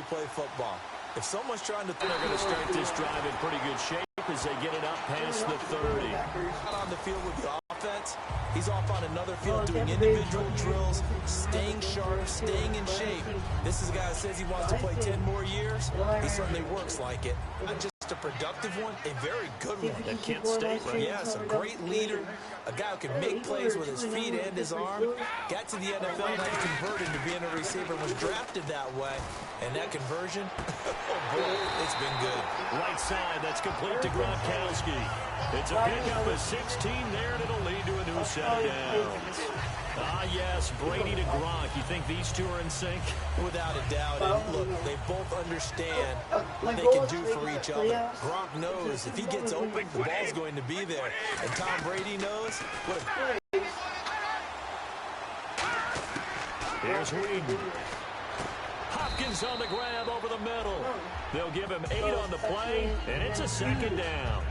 play football. If someone's trying to they're going to start this drive in pretty good shape as they get it up past the 30. Out on the field with the offense, he's off on another field doing individual drills, staying sharp, staying in shape. This is a guy that says he wants to play 10 more years. He certainly works like it. Not just a productive one, a very good one. At Kent State, right? Yes, a great leader, a guy who can make plays with his feet and his arm. Got to the NFL and had to convert into being a receiver, was drafted that way. And that conversion, oh boy, it's been good. Right side, that's complete to Gronkowski. It's a pickup of 16 there, and it'll lead to a new set of downs. Ah, yes, Brady to Gronk. You think these two are in sync? Without a doubt. And look, they both understand what they can do for each other. Gronk knows if he gets open, the ball's going to be there. And Tom Brady knows. Here's Whedon. Hopkins on the grab over the middle. They'll give him 8 on the play, and it's a second down.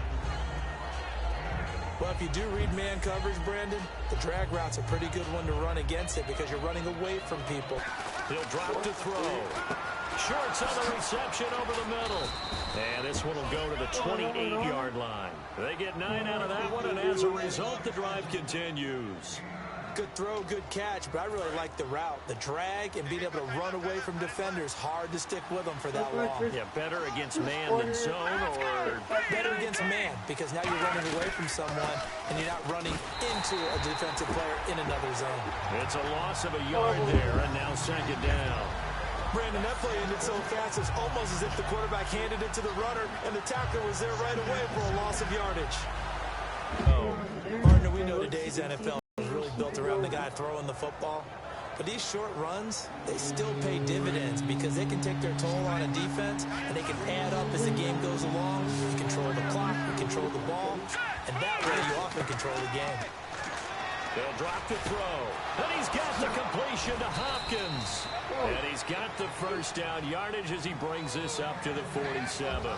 Well, if you do read man coverage, Brandon, the drag route's a pretty good one to run against it because you're running away from people. He'll drop to throw. Shorts on the reception over the middle. And this one will go to the 28-yard line. They get 9 out of that one, and as a result, the drive continues. Good throw, good catch, but I really like the route. The drag and being able to run away from defenders, hard to stick with them for that long. Yeah, better against man than zone, or better against man, because now you're running away from someone and you're not running into a defensive player in another zone. It's a loss of a yard there, and now second down. Brandon, that play ended so fast, it's almost as if the quarterback handed it to the runner and the tackler was there right away for a loss of yardage. Oh, partner, we know today's NFL is really built around the guy throwing the football. But these short runs, they still pay dividends because they can take their toll on a defense and they can add up as the game goes along. You control the clock, you control the ball, and that way you often control the game. They'll drop to throw. And he's got the completion to Hopkins. And he's got the first down yardage as he brings this up to the 47.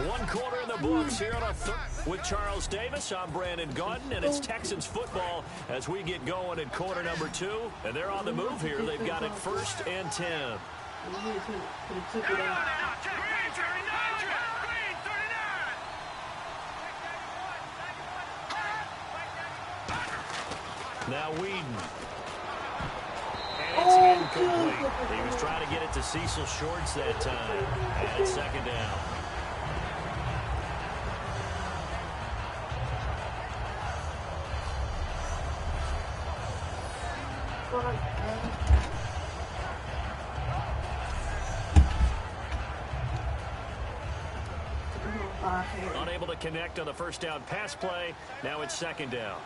One quarter in the books here on with Charles Davis. I'm Brandon Gaudin, and it's Texans football as we get going in quarter number 2. And they're on the move here. They've got it 1st and 10. Now Whedon. And it's incomplete. He was trying to get it to Cecil Shorts that time. And it's second down. Unable to connect on the first down pass play. Now it's second down.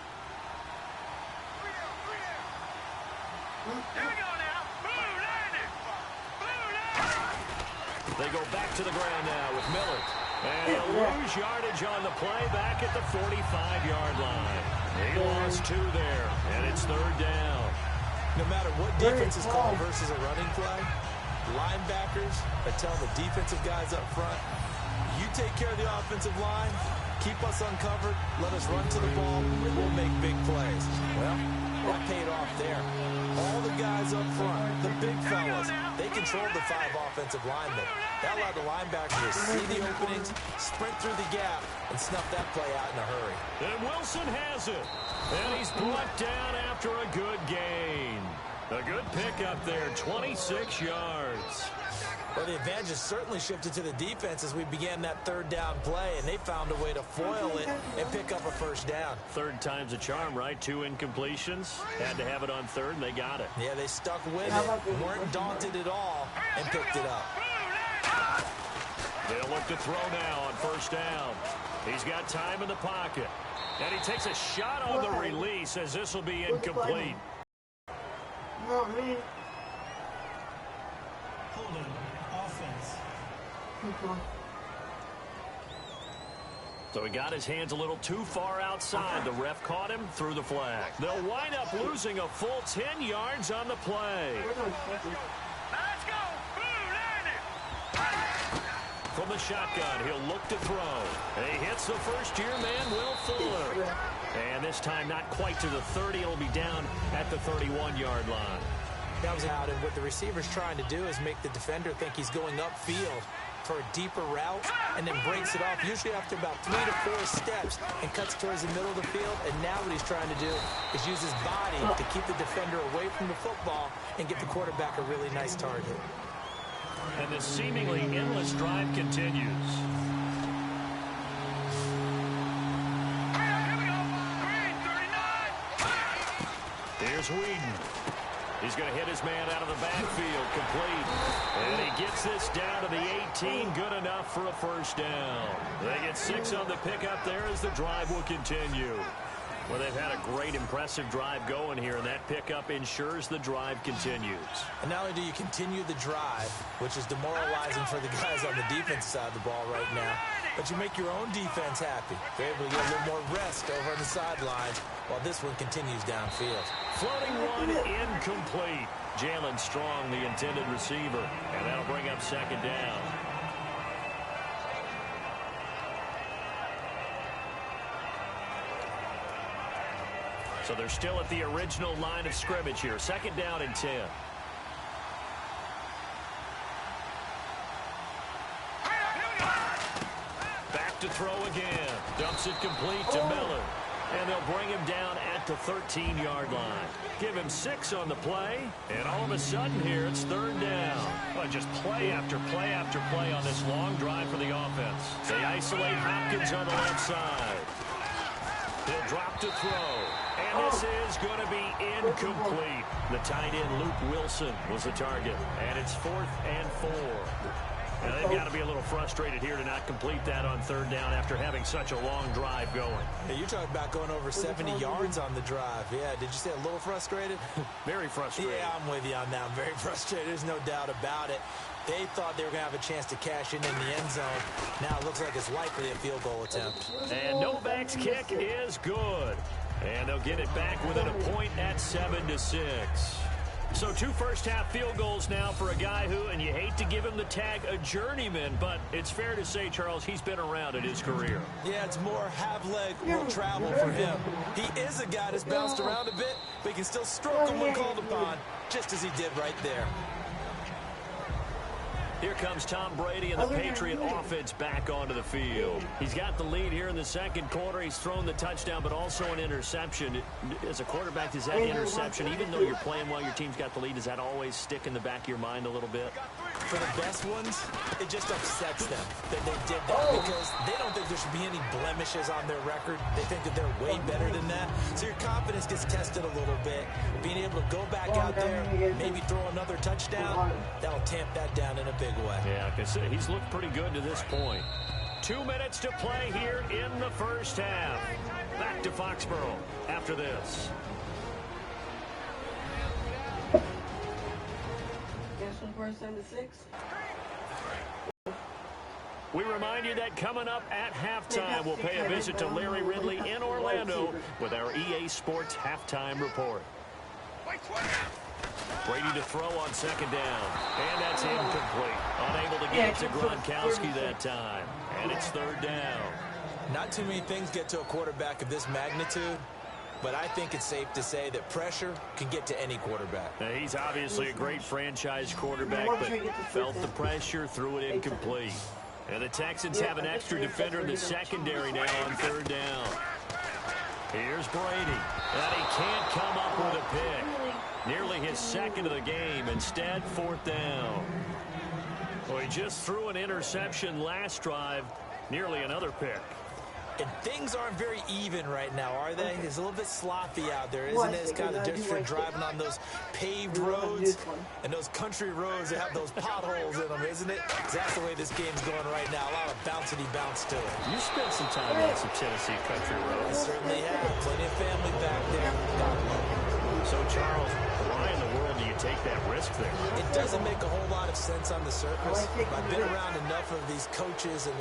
Here we go now. They go back to the ground now with Miller. And he'll lose yardage on the play back at the 45-yard line. He lost 2 there, and it's third down. No matter what defense is called versus a running play, linebackers are telling the defensive guys up front, you take care of the offensive line, keep us uncovered, let us run to the ball, and we'll make big plays. Well, that paid off there. All the guys up front, the big fellas, they controlled the 5 offensive linemen. That allowed the linebackers to see the openings, sprint through the gap, and snuff that play out in a hurry. And Wilson has it. And he's brought down after a good gain. A good pickup there, 26 yards. Well, the advantage has certainly shifted to the defense as we began that third down play, and they found a way to foil it and pick up a first down. Third time's a charm, right? 2 incompletions. Had to have it on third, and they got it. Yeah, they stuck with it, weren't daunted at all, and picked it up. They'll look to throw now on first down. He's got time in the pocket. And he takes a shot on the release as this will be incomplete. Not me. Holding offense. So he got his hands a little too far outside. The ref caught him, threw the flag. They'll wind up losing a full 10 yards on the play. Let's go. From the shotgun, he'll look to throw. And he hits the first-year man, Will Fuller. And this time not quite to the 30. It'll be down at the 31-yard line. That was out, and what the receiver's trying to do is make the defender think he's going upfield for a deeper route, and then breaks it off, usually after about 3 to 4 steps, and cuts towards the middle of the field. And now what he's trying to do is use his body to keep the defender away from the football and get the quarterback a really nice target. And the seemingly endless drive continues. Here's Whedon. He's going to hit his man out of the backfield, complete. And he gets this down to the 18, good enough for a first down. They get 6 on the pickup there as the drive will continue. Well, they've had a great, impressive drive going here, and that pickup ensures the drive continues. And not only do you continue the drive, which is demoralizing for the guys on the defense side of the ball right now, but you make your own defense happy. They're able to get a little more rest over on the sidelines while this one continues downfield. Floating one incomplete. Jalen Strong, the intended receiver, and that'll bring up second down. So they're still at the original line of scrimmage here. Second down and 10. Back to throw again. Dumps it complete to Miller. And they'll bring him down at the 13-yard line. Give him 6 on the play. And all of a sudden here, it's third down. Well, just play after play after play on this long drive for the offense. They isolate Hopkins on the left side. He'll drop to throw. And this is going to be incomplete. The tight end, Luke Wilson, was the target. And it's 4th and 4. Now, they've got to be a little frustrated here to not complete that on third down after having such a long drive going. Hey, you're talking about going over 70 yards on the drive. Yeah, did you say a little frustrated? Very frustrated. Yeah, I'm with you on that. I'm very frustrated. There's no doubt about it. They thought they were going to have a chance to cash in the end zone. Now it looks like it's likely a field goal attempt. And Novak's kick is good. And they'll get it back within a point at 7-6. So 2 first-half field goals now for a guy who, and you hate to give him the tag a journeyman, but it's fair to say, Charles, he's been around in his career. Yeah, it's more have-leg will travel for him. He is a guy that's bounced around a bit, but he can still stroke him when called upon, just as he did right there. Here comes Tom Brady and the Patriot offense back onto the field. He's got the lead here in the second quarter. He's thrown the touchdown, but also an interception. As a quarterback, does that interception, even though you're playing while your team's got the lead, does that always stick in the back of your mind a little bit? For the best ones, it just upsets them that they did that because they don't think there should be any blemishes on their record. They think that they're way better than that. So your confidence gets tested a little bit. Being able to go back out there, maybe throw another touchdown, that'll tamp that down in a big way. Yeah, because he's looked pretty good to this point. 2 minutes to play here in the first half. Back to Foxborough after this. We remind you that coming up at halftime, we'll pay a visit to Larry Ridley in Orlando with our EA Sports Halftime Report. Brady to throw on second down. And that's incomplete. Unable to get it to Gronkowski that time. And it's third down. Not too many things get to a quarterback of this magnitude, but I think it's safe to say that pressure can get to any quarterback. Now, he's obviously a great franchise quarterback, but felt the pressure, threw it incomplete. And the Texans have an extra defender in the secondary now on third down. Here's Brady. And he can't come up with a pick. Nearly his second of the game. Instead, fourth down. Well, he just threw an interception last drive. Nearly another pick. And things aren't very even right now, are they? It's a little bit sloppy out there, isn't it? It's kind of different from driving on those paved roads and those country roads that have those potholes in them, isn't it? That's the way this game's going right now. A lot of bouncy bounce to it. You spent some time on some Tennessee country roads. I certainly have. Plenty of family back there. So, Charles, why in the world do you take that risk there? It doesn't make a whole lot of sense on the surface. I've been around enough of these coaches and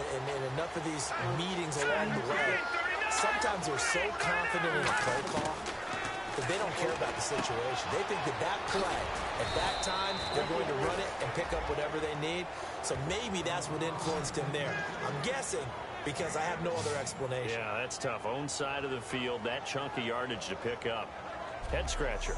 enough of these meetings along the way. Sometimes they're so confident in a play call that they don't care about the situation. They think that that play, at that time, they're going to run it and pick up whatever they need. So maybe that's what influenced him there. I'm guessing because I have no other explanation. Yeah, that's tough. Own side of the field, that chunk of yardage to pick up. Head scratcher.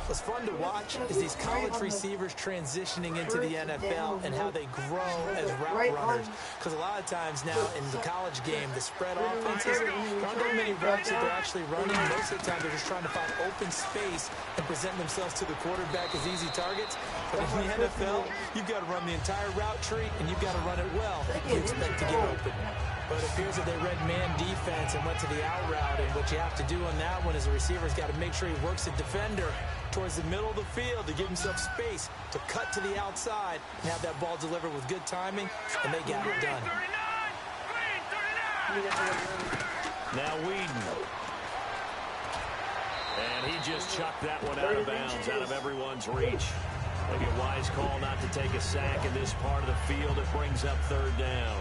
What's fun to watch is these college receivers transitioning into the NFL and how they grow as route runners. Because a lot of times now in the college game, the spread offenses, there aren't that many routes that they're actually running. Most of the time, they're just trying to find open space and present themselves to the quarterback as easy targets. But in the NFL, you've got to run the entire route tree, and you've got to run it well if you expect to get open. But it appears that they read man defense and went to the out route, and what you have to do on that one is the receiver's got to make sure he works the defender towards the middle of the field to give himself space to cut to the outside and have that ball delivered with good timing, and they got it done. Now Whedon. And he just chucked that one out of bounds, out of everyone's reach. Maybe a wise call not to take a sack in this part of the field. It brings up third down.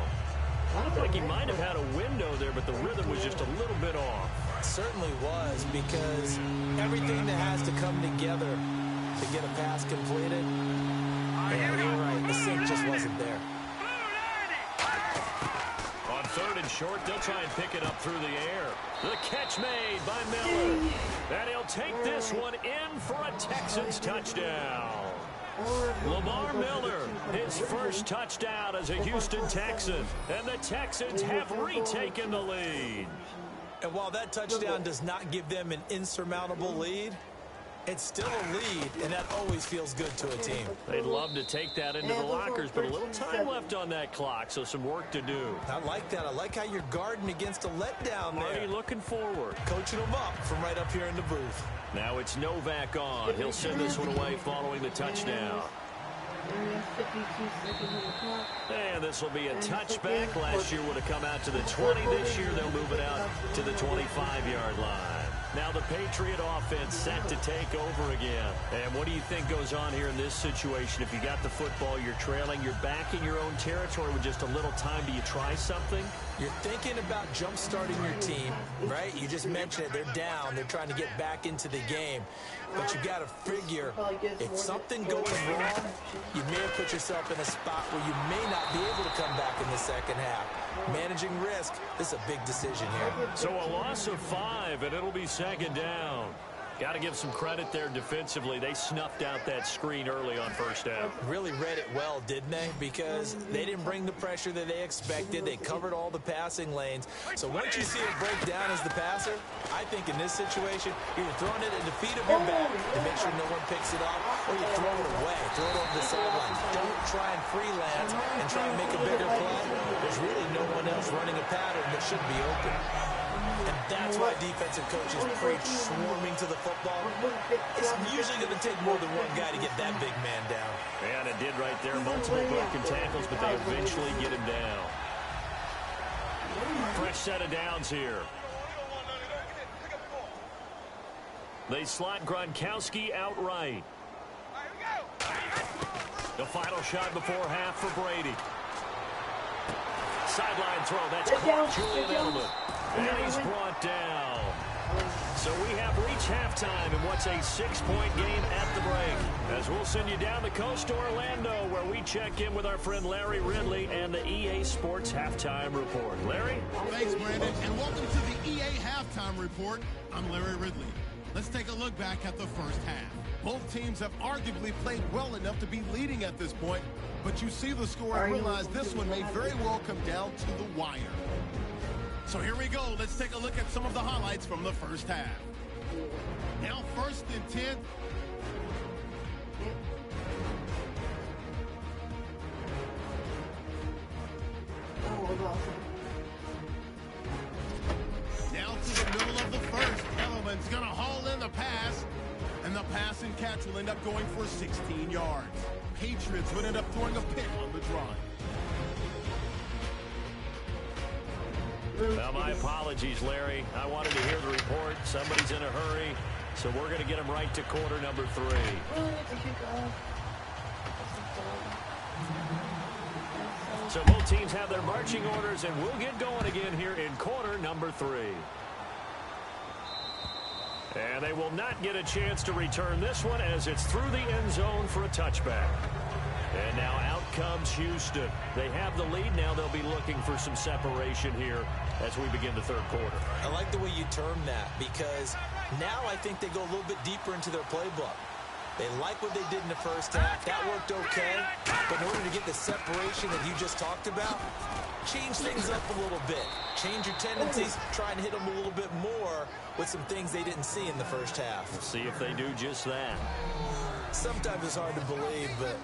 I think he might have had a window there, but the rhythm was just a little bit off. It certainly was, because everything that has to come together to get a pass completed, yeah, you're right, the sync just wasn't there. On third and short, they'll try and pick it up through the air. The catch made by Miller. And he'll take this one in for a Texans touchdown. Lamar Miller, his first touchdown as a Houston Texan, and the Texans have retaken the lead. And while that touchdown does not give them an insurmountable lead, it's still a lead, and that always feels good to a team. They'd love to take that into the lockers, but a little time left on that clock, so some work to do. I like that. I like how you're guarding against a letdown there. Already looking forward. Coaching them up from right up here in the booth. Now it's Novak on. He'll send this one away following the touchdown. And this will be a touchback. Last year would have come out to the 20. This year they'll move it out to the 25-yard line. Now the Patriot offense set to take over again. And what do you think goes on here in this situation? If you got the football, you're trailing, you're back in your own territory with just a little time. Do you try something? You're thinking about jump-starting your team, right? You just mentioned it. They're down. They're trying to get back into the game. But you got to figure, if something goes wrong, you may have put yourself in a spot where you may not be able to come back in the second half. Managing risk, this is a big decision here. So a loss of 5, and it'll be second down. Got to give some credit there defensively. They snuffed out that screen early on first down. Really read it well, didn't they? Because they didn't bring the pressure that they expected. They covered all the passing lanes. So once you see it break down as the passer, I think in this situation, you're throwing it at the feet of your back to make sure no one picks it up, or you throw it away, throw it over the sideline. Don't try and freelance and try and make a bigger play. There's really no one else running a pattern that should be open. And that's why defensive coaches preach swarming to the football. It's usually going to take more than one guy to get that big man down. And it did right there. Multiple broken tackles, but they eventually get him down. Fresh set of downs here. They slot Gronkowski outright. The final shot before half for Brady. Sideline throw. That's caught Julian Edelman. And he's brought down. So we have reached halftime in what's a 6-point game at the break. As we'll send you down the coast to Orlando, where we check in with our friend Larry Ridley and the EA Sports Halftime Report. Larry? Thanks, Brandon, and welcome to the EA Halftime Report. I'm Larry Ridley. Let's take a look back at the first half. Both teams have arguably played well enough to be leading at this point, but you see the score and realize this one may very well come down to the wire. So here we go. Let's take a look at some of the highlights from the first half. Now 1st and 10. Now to the middle of the first. Edelman's going to haul in the pass. And the pass and catch will end up going for 16 yards. Patriots would end up throwing a pick on the drive. Well, my apologies, Larry. I wanted to hear the report. Somebody's in a hurry, so we're going to get him right to quarter number 3. So both teams have their marching orders, and we'll get going again here in quarter number 3. And they will not get a chance to return this one as it's through the end zone for a touchback. And now out comes Houston. They have the lead. Now they'll be looking for some separation here as we begin the third quarter. I like the way you term that, because now I think they go a little bit deeper into their playbook. They like what they did in the first half. That worked okay. But in order to get the separation that you just talked about, change things up a little bit. Change your tendencies. Try and hit them a little bit more with some things they didn't see in the first half. We'll see if they do just that. Sometimes it's hard to believe, but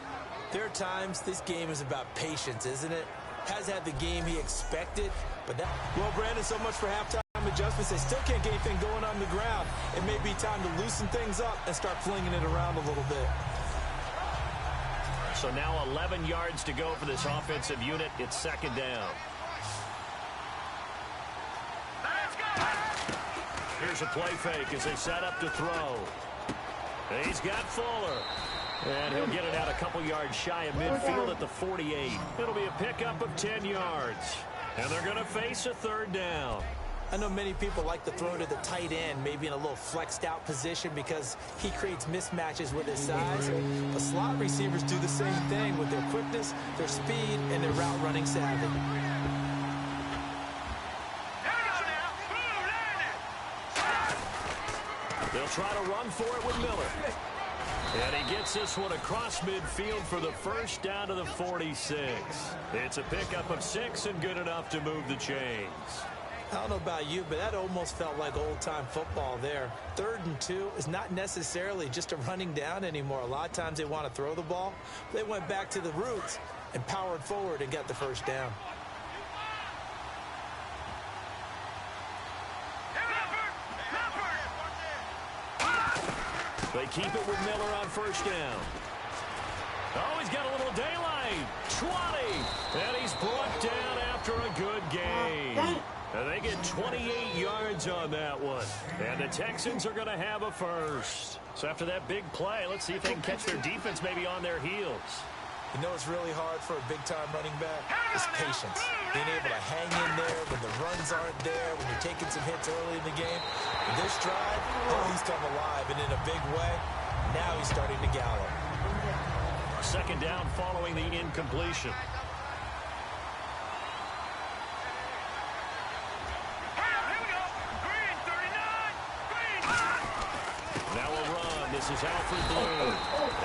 there are times this game is about patience, isn't it? Has had the game he expected, but that... Well, Brandon, so much for halftime adjustments. They still can't get anything going on the ground. It may be time to loosen things up and start flinging it around a little bit. So now 11 yards to go for this offensive unit. It's second down. Let's go! Here's a play fake as they set up to throw. He's got Fuller. And he'll get it out a couple yards shy of midfield at the 48. It'll be a pickup of 10 yards. And they're going to face a third down. I know many people like to throw to the tight end, maybe in a little flexed out position because he creates mismatches with his size. But slot receivers do the same thing with their quickness, their speed, and their route running savvy. They'll try to run for it with Miller. And he gets this one across midfield for the first down to the 46. It's a pickup of 6 and good enough to move the chains. I don't know about you, but that almost felt like old-time football there. 3rd and 2 is not necessarily just a running down anymore. A lot of times they want to throw the ball. They went back to the roots and powered forward and got the first down. They keep it with Miller on first down. Oh, he's got a little daylight. 20. And he's brought down after a good game. And they get 28 yards on that one. And the Texans are going to have a first. So after that big play, let's see if they can catch their defense maybe on their heels. You know what's really hard for a big-time running back? It's patience. Being able to hang in there when the runs aren't there, when you're taking some hits early in the game. This drive, oh, he's come alive, and in a big way, now he's starting to gallop. Second down following the incompletion. Now a run. This is Alfred Blue.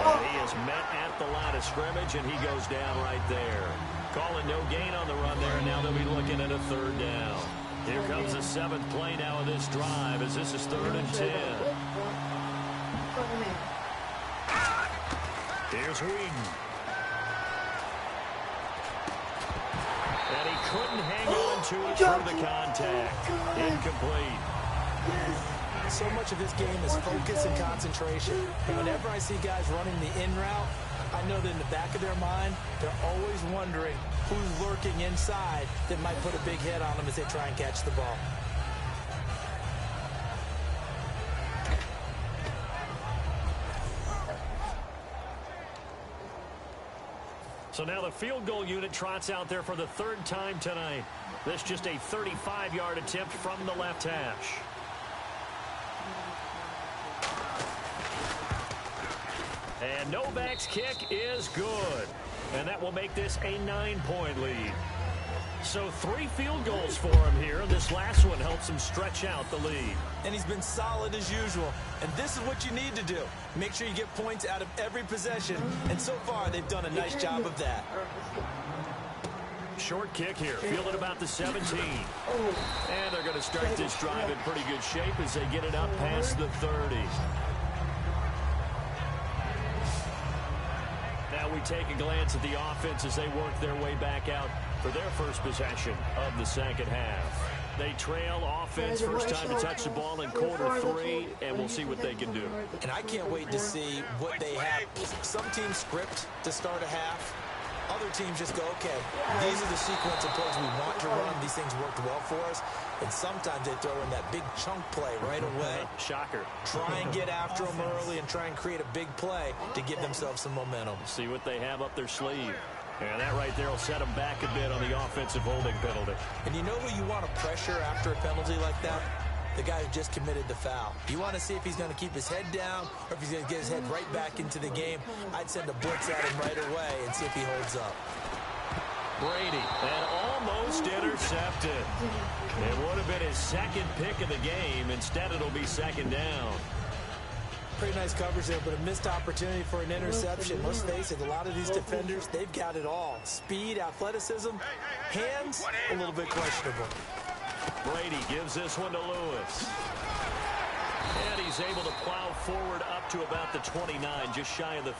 And he is met at the line of scrimmage, and he goes down right there. Calling no gain on the run there, and now they'll be looking at a third down. Here comes the 7th play now of this drive as this is 3rd and 10. Here's Whedon. And he couldn't hang on to it through the contact. Incomplete. So much of this game is focus and concentration. And whenever I see guys running the in route, I know that in the back of their mind, they're always wondering who's lurking inside that might put a big hit on them as they try and catch the ball. So now the field goal unit trots out there for the 3rd time tonight. This just a 35-yard attempt from the left hash. And Novak's kick is good. And that will make this a 9-point lead. So 3 field goals for him here. This last one helps him stretch out the lead. And he's been solid as usual. And this is what you need to do. Make sure you get points out of every possession. And so far, they've done a nice job of that. Short kick here, fielded about the 17. And they're going to start this drive in pretty good shape as they get it up past the 30. Now we take a glance at the offense as they work their way back out for their first possession of the second half. They trail offense, first time to touch the ball in quarter 3, and we'll see what they can do. And I can't wait to see what they have. Some teams script to start a half. Other teams just go, okay, these are the sequence of plays we want to run. These things worked well for us. And sometimes they throw in that big chunk play right away. Shocker. Try and get after them early and try and create a big play to give themselves some momentum. See what they have up their sleeve. And that right there will set them back a bit on the offensive holding penalty. And you know who you want to pressure after a penalty like that? The guy who just committed the foul. You want to see if he's going to keep his head down or if he's going to get his head right back into the game. I'd send a blitz at him right away and see if he holds up. Brady, and almost intercepted. It would have been his 2nd pick of the game. Instead, it'll be 2nd down. pretty nice coverage there, but a missed opportunity for an interception. Let's face it, a lot of these defenders, they've got it all. Speed, athleticism, hands, a little bit questionable. Brady gives this one to Lewis. And he's able to plow forward up to about the 29, just shy of the